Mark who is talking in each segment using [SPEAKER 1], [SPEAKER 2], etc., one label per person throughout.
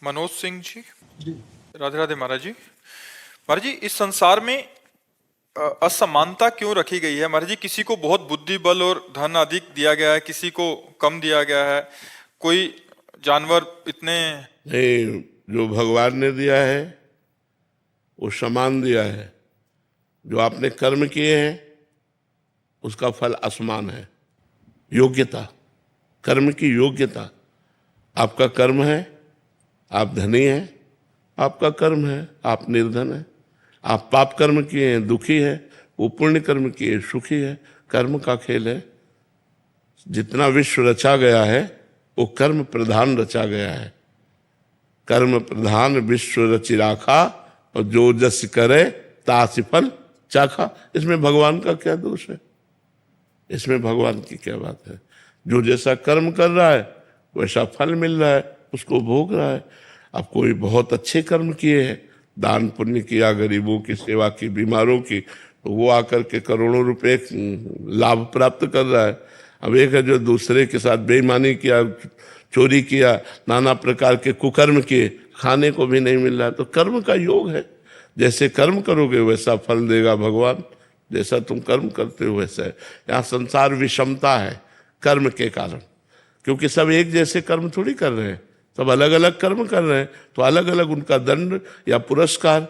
[SPEAKER 1] मनोज सिंह जी। राधे राधे महाराज जी। महाराज जी, इस संसार में असमानता क्यों रखी गई है महाराज जी? किसी को बहुत बुद्धि बल और धन अधिक दिया गया है, किसी को कम दिया गया है। कोई जानवर इतने
[SPEAKER 2] नहीं, जो भगवान ने दिया है वो समान दिया है। जो आपने कर्म किए हैं उसका फल असमान है। योग्यता, कर्म की योग्यता। आपका कर्म है, आप धनी हैं, आपका कर्म है, आप निर्धन हैं। आप पाप कर्म किए हैं, दुखी है, वो पुण्य कर्म किए सुखी है। कर्म का खेल है। जितना विश्व रचा गया है वो कर्म प्रधान रचा गया है। कर्म प्रधान विश्व रचि राखा, और जो जस करे तासि फल चाखा। इसमें भगवान का क्या दोष है? इसमें भगवान की क्या बात है? जो जैसा कर्म कर रहा है वैसा फल मिल रहा है, उसको भोग रहा है। अब कोई बहुत अच्छे कर्म किए हैं, दान पुण्य किया, गरीबों की सेवा की, बीमारों की, तो वो आकर के करोड़ों रुपए लाभ प्राप्त कर रहा है। अब एक है जो दूसरे के साथ बेईमानी किया, चोरी किया, नाना प्रकार के कुकर्म किए, खाने को भी नहीं मिल रहा है। तो कर्म का योग है। जैसे कर्म करोगे वैसा फल देगा भगवान। जैसा तुम कर्म करते हो वैसा है। यहाँ संसार विषमता है कर्म के कारण, क्योंकि सब एक जैसे कर्म थोड़ी कर रहे हैं, सब अलग अलग कर्म कर रहे हैं। तो अलग अलग उनका दंड या पुरस्कार,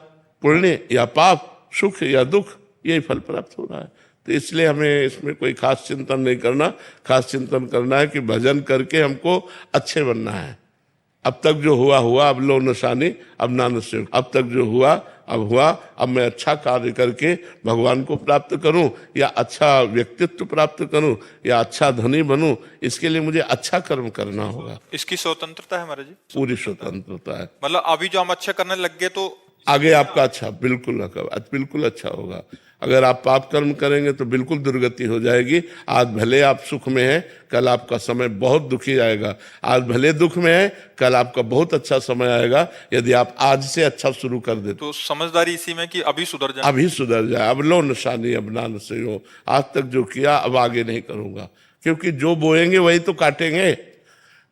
[SPEAKER 2] पुण्य या पाप, सुख या दुख, यही फल प्राप्त हो रहा है। तो इसलिए हमें इसमें कोई खास चिंतन नहीं करना। खास चिंतन करना है कि भजन करके हमको अच्छे बनना है। अब तक जो हुआ हुआ, अब लो निशानी, अब ना नशे। अब तक जो हुआ अब हुआ, अब मैं अच्छा कार्य करके भगवान को प्राप्त करूं, या अच्छा व्यक्तित्व प्राप्त करूं, या अच्छा धनी बनूं। इसके लिए मुझे अच्छा कर्म करना होगा।
[SPEAKER 1] इसकी स्वतंत्रता है महाराज जी?
[SPEAKER 2] पूरी स्वतंत्रता है।
[SPEAKER 1] मतलब अभी जो हम अच्छा करने लग गए तो
[SPEAKER 2] आगे आपका अच्छा, बिल्कुल अच्छा होगा। अगर आप पाप कर्म करेंगे तो बिल्कुल दुर्गति हो जाएगी। आज भले आप सुख में हैं, कल आपका समय बहुत दुखी आएगा। आज भले दुख में है, कल आपका बहुत अच्छा समय आएगा यदि आप आज से अच्छा शुरू कर दे।
[SPEAKER 1] तो समझदारी इसी में कि अभी सुधर जाए।
[SPEAKER 2] अभी सुधर जाए। अब लो निशानी, अब ना नशे हो। आज तक जो किया अब आगे नहीं करूंगा, क्योंकि जो बोएंगे वही तो काटेंगे।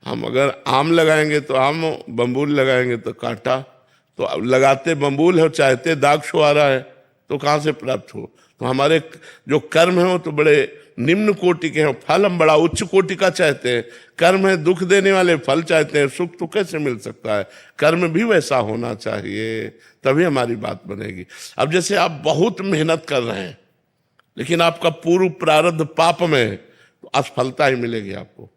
[SPEAKER 2] हम अगर आम लगाएंगे तो आम, बम्बूल लगाएंगे तो कांटा। तो लगाते बम्बूल है, चाहते दाग छो आ रहा है, तो कहाँ से प्राप्त हो? तो हमारे जो कर्म है वो तो बड़े निम्न कोटि के हैं, फल हम बड़ा उच्च कोटि का चाहते हैं। कर्म है दुख देने वाले, फल चाहते हैं। सुख तो कैसे मिल सकता है? कर्म भी वैसा होना चाहिए, तभी हमारी बात बनेगी। अब जैसे आप बहुत मेहनत कर रहे हैं, लेकिन आपका पूर्व प्रारब्ध पाप में है, तो असफलता ही मिलेगी आपको,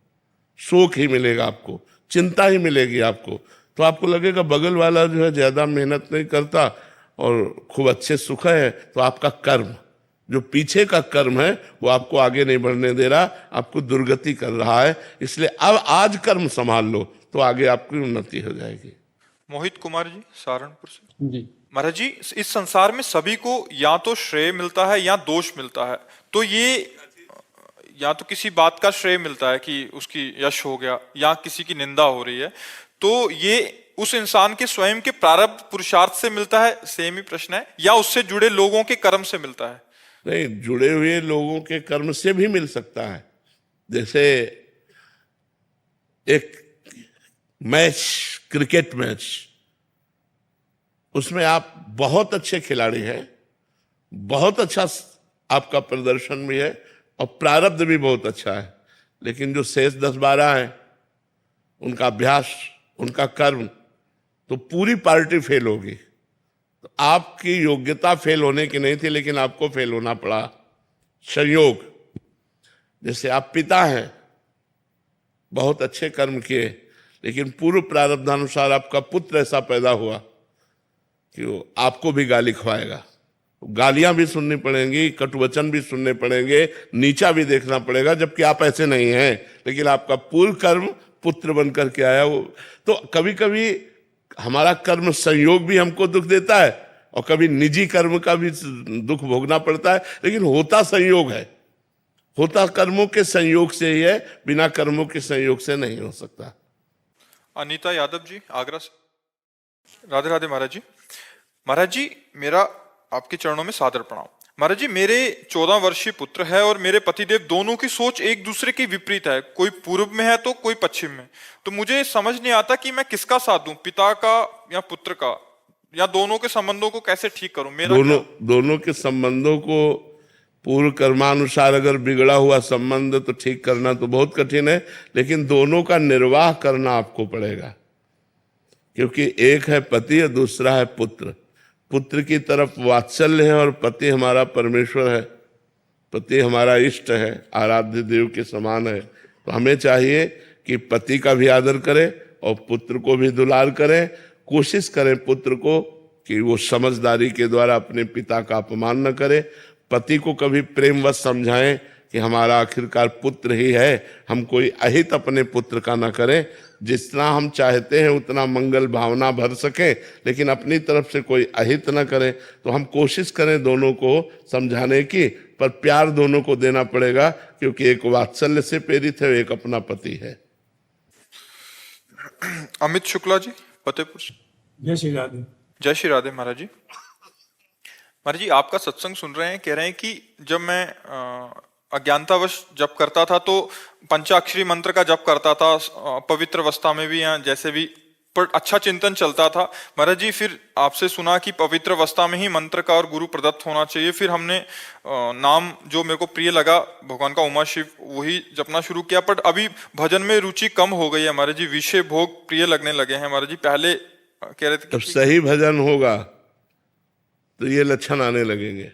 [SPEAKER 2] शोक ही मिलेगा आपको, चिंता ही मिलेगी आपको। तो आपको लगेगा बगल वाला जो है ज्यादा मेहनत नहीं करता और खूब अच्छे सुख है। तो आपका कर्म, जो पीछे का कर्म है, वो आपको आगे नहीं बढ़ने दे रहा, आपको दुर्गति कर रहा है। इसलिए अब आज कर्म संभाल लो तो आगे आपकी उन्नति हो जाएगी।
[SPEAKER 1] मोहित कुमार जी, सहारनपुर से।
[SPEAKER 3] जी
[SPEAKER 1] महाराज जी, इस संसार में सभी को या तो श्रेय मिलता है या दोष मिलता है। तो ये या तो किसी बात का श्रेय मिलता है कि उसकी यश हो गया, या किसी की निंदा हो रही है, तो ये उस इंसान के स्वयं के प्रारब्ध पुरुषार्थ से मिलता है, सेम ही प्रश्न है, या उससे जुड़े लोगों के कर्म से मिलता है?
[SPEAKER 2] नहीं, जुड़े हुए लोगों के कर्म से भी मिल सकता है। जैसे एक मैच, क्रिकेट मैच, उसमें आप बहुत अच्छे खिलाड़ी हैं, बहुत अच्छा आपका प्रदर्शन भी है और प्रारब्ध भी बहुत अच्छा है, लेकिन जो शेष 10-12 हैं, उनका अभ्यास, उनका कर्म, तो पूरी पार्टी फेल होगी। तो आपकी योग्यता फेल होने की नहीं थी, लेकिन आपको फेल होना पड़ा, संयोग। जैसे आप पिता हैं, बहुत अच्छे कर्म किए, लेकिन पूर्व प्रारब्धानुसार आपका पुत्र ऐसा पैदा हुआ कि वो आपको भी गाली खवाएगा। गालियां भी सुननी पड़ेंगी, कटुवचन भी सुनने पड़ेंगे, नीचा भी देखना पड़ेगा, जबकि आप ऐसे नहीं हैं, लेकिन आपका पूर्व कर्म पुत्र बन करके आया वो। तो कभी कभी हमारा कर्म संयोग भी हमको दुख देता है, और कभी निजी कर्म का भी दुख भोगना पड़ता है, लेकिन होता संयोग है। होता कर्मों के संयोग से ही है, बिना कर्मों के संयोग से नहीं हो सकता।
[SPEAKER 1] अनीता यादव जी, आगरा से। राधे राधे महाराज जी। महाराज जी, मेरा आपके चरणों में सादर प्रणाम। महाराज जी, मेरे 14 वर्षीय पुत्र है और मेरे पतिदेव दोनों की सोच एक दूसरे के विपरीत है। कोई पूर्व में है तो कोई पश्चिम में। तो मुझे समझ नहीं आता कि मैं किसका साथ दूं, पिता का या पुत्र का, या दोनों के संबंधों को कैसे ठीक करूं। मेरा
[SPEAKER 2] दोनों के संबंधों को पूर्व कर्मानुसार अगर बिगड़ा हुआ संबंध तो ठीक करना तो बहुत कठिन है, लेकिन दोनों का निर्वाह करना आपको पड़ेगा, क्योंकि एक है पति और दूसरा है पुत्र। पुत्र की तरफ वात्सल्य है और पति हमारा परमेश्वर है, पति हमारा इष्ट है, आराध्य देव के समान है। तो हमें चाहिए कि पति का भी आदर करें और पुत्र को भी दुलार करें। कोशिश करें पुत्र को कि वो समझदारी के द्वारा अपने पिता का अपमान न करे। पति को कभी प्रेमवश समझाएं कि हमारा आखिरकार पुत्र ही है, हम कोई अहित अपने पुत्र का न करें। जितना हम चाहते हैं उतना मंगल भावना भर सके, लेकिन अपनी तरफ से कोई अहित न करें। तो हम कोशिश करें दोनों को समझाने की, पर प्यार दोनों को देना पड़ेगा, क्योंकि एक वात्सल्य से प्रेरित है, एक अपना पति है।
[SPEAKER 1] अमित शुक्ला जी, फतेहपुर से।
[SPEAKER 3] जय श्री राधे।
[SPEAKER 1] जय श्री राधे महाराज जी। महाराज जी, आपका सत्संग सुन रहे हैं, कह रहे हैं कि जब मैं अज्ञानतावश जप करता था तो पंचाक्षरी मंत्र का जप करता था, पवित्र अवस्था में भी या जैसे भी, पर अच्छा चिंतन चलता था। महाराज जी, फिर आपसे सुना कि पवित्र अवस्था में ही मंत्र का और गुरु प्रदत्त होना चाहिए। फिर हमने नाम जो मेरे को प्रिय लगा भगवान का, उमा शिव, वही जपना शुरू किया। पर अभी भजन में रुचि कम हो गई है महाराज जी, विषय भोग प्रिय लगने लगे हैं महाराज जी। पहले कह रहे थे
[SPEAKER 2] जब सही भजन होगा तो ये लक्षण आने लगेंगे,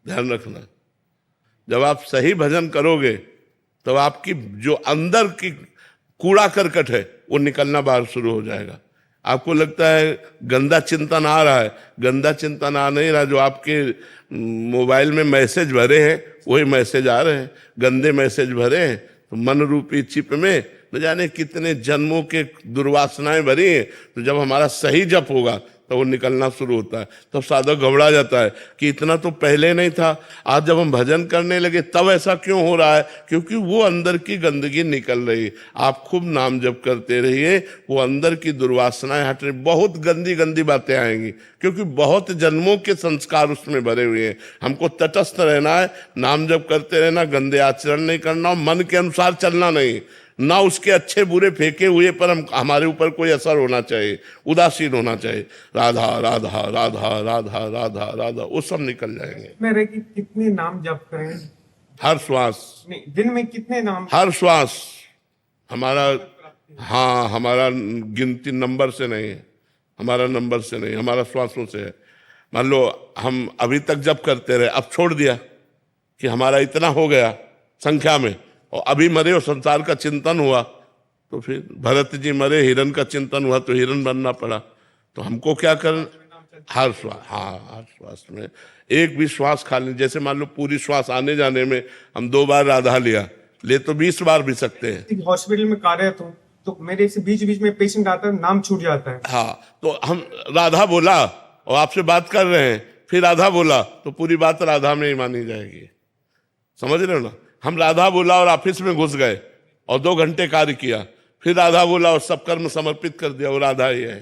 [SPEAKER 2] ध्यान रखना। जब आप सही भजन करोगे तब आपकी जो अंदर की कूड़ा करकट है वो निकलना बाहर शुरू हो जाएगा। आपको लगता है गंदा चिंतन आ रहा है, गंदा चिंतन आ नहीं रहा। जो आपके मोबाइल में मैसेज भरे हैं वही मैसेज आ रहे हैं, गंदे मैसेज भरे हैं। तो मन रूपी चिप में न जाने कितने जन्मों के दुर्वासनाएं भरी हैं। तो जब हमारा सही जप होगा तो वो निकलना शुरू होता है। तब साधक घबरा जाता है कि इतना तो पहले नहीं था, आज जब हम भजन करने लगे तब ऐसा क्यों हो रहा है, क्योंकि वो अंदर की गंदगी निकल रही है। आप खूब नाम जप करते रहिए, वो अंदर की दुर्वासनाएं हट रही। बहुत गंदी गंदी बातें आएंगी, क्योंकि बहुत जन्मों के संस्कार उसमें भरे हुए हैं। हमको तटस्थ रहना है, नाम जप करते रहना, गंदे आचरण नहीं करना, मन के अनुसार चलना नहीं, ना उसके अच्छे बुरे फेंके हुए पर हमारे ऊपर कोई असर होना चाहिए, उदासीन होना चाहिए। राधा राधा राधा राधा राधा राधा, वो सब निकल जाएंगे।
[SPEAKER 3] मेरे की कितने नाम जप करें?
[SPEAKER 2] हर श्वास
[SPEAKER 3] नहीं, दिन में कितने नाम?
[SPEAKER 2] हर श्वास हमारा, हाँ, हमारा गिनती नंबर से नहीं है, हमारा नंबर से नहीं, हमारा श्वासों से है। मान लो हम अभी तक जप करते रहे, अब छोड़ दिया कि हमारा इतना हो गया संख्या में, और अभी मरे और संसार का चिंतन हुआ, तो फिर भरत जी मरे, हिरण का चिंतन हुआ तो हिरण बनना पड़ा। तो हमको क्या करना? हर श्वास, हाँ, हर श्वास में एक भी श्वास खाली। जैसे मान लो पूरी श्वास आने जाने में हम 2 बार राधा लिया, ले तो 20 बार भी सकते हैं।
[SPEAKER 3] हॉस्पिटल में कार्यरत हूँ तो मेरे से बीच बीच में पेशेंट आता है, नाम छूट जाता है।
[SPEAKER 2] हाँ, तो हम राधा बोला और आपसे बात कर रहे हैं, फिर राधा बोला तो पूरी बात राधा में ही मानी जाएगी। समझ रहे हो ना? हम राधा बोला और ऑफिस में घुस गए और 2 घंटे कार्य किया, फिर राधा बोला और सब कर्म समर्पित कर दिया, वो राधा ही है।